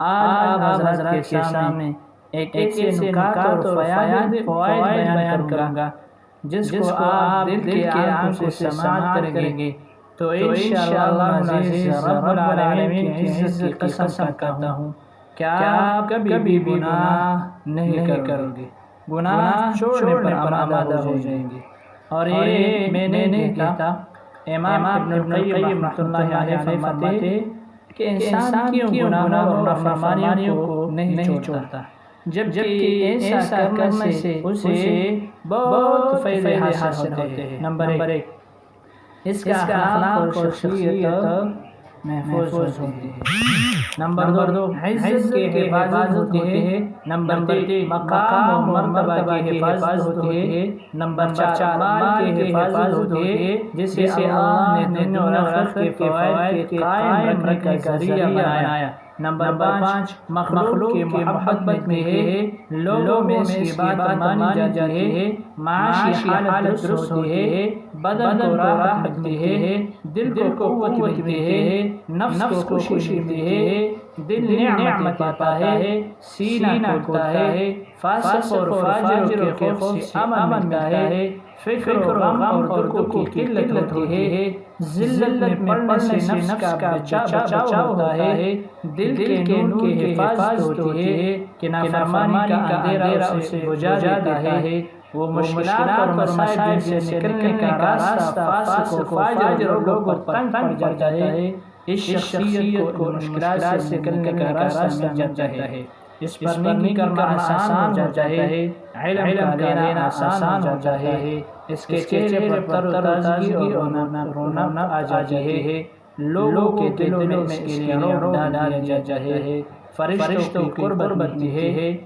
آج آپ حضرات کے سامنے ایک ایسے نکات اور فوائد بیان کروں گا جس کو آپ دل کے آنکھوں سے سماعت کریں گے تو انشاءاللہ العزیز رب العالمین کی عزت کی قسم کھاتا ہوں کہ آپ کبھی بھی گناہ نہیں کرو گے، گناہ چھوڑنے پر آمادہ ہو جائیں گے۔ اور یہ میں نہیں کہتا، امام ابن القیم رحمۃ اللہ علیہ فرماتے کہ انسان کیوں گناہوں اور نافرمانیوں کو نہیں چھوڑتا، جبکہ ایسا کرنے سے اسے بہت فائدے حاصل ہوتے ہیں۔ نمبر ایک، اس کا اخلاق اور شخصیت محفوظ ہوتی ہے۔ نمبر دو، عزت کی حفاظت ہوتی ہے۔ نمبر تین، مقام و مرتبہ کی حفاظت ہوتی ہے۔ نمبر چار، مال کی حفاظت ہوتی ہے جسے اللہ نے دنیا اور آخرت کے فوائد کے قائم رکھنے کا ذریعہ بنایا۔ نمبر پانچ، مخلوق کی محبت میں ہے، لوگوں میں اس کی بات مانی جاتی ہے، معاشی حالت درست ہوتی ہے، بدن کو راحت ملتی ہے، دل کو قوت ملتی ہے، نفس کو خوشی ملتی ہے، دل نعمت پاتا ہے، سینہ کھلتا ہے، فاسق اور فاجر کے خوف سے امن ملتا ہے، فکر و غم اور دکھ کی قلت ہوتی ہے، ذلت میں پڑنے سے نفس کا بچاؤ ہوتا ہے، دل کے نور کی حفاظت ہوتی ہے کہ نافرمانی کا اندھیرا اسے بجھا دیتا ہے، وہ مشکلات اور مصائب سے نکلنے کا راستہ فاسق و فاجر لوگوں کو تنگ پڑ جاتا ہے، اس شخصیت کو مشکلات سے نکلنے کا راستہ مل جاتا ہے، اس پر نیکی کرنا آسان ہو جاتا ہے، علم کا لینا آسان ہو جاتا ہے، اس کے چہرے پر تر و تازگی اور رونق آ جاتی ہے، لوگوں کے دلوں میں اس کے لیے رعب ڈال دیا جاتا ہے، فرشتوں کی قربت ملتی ہے،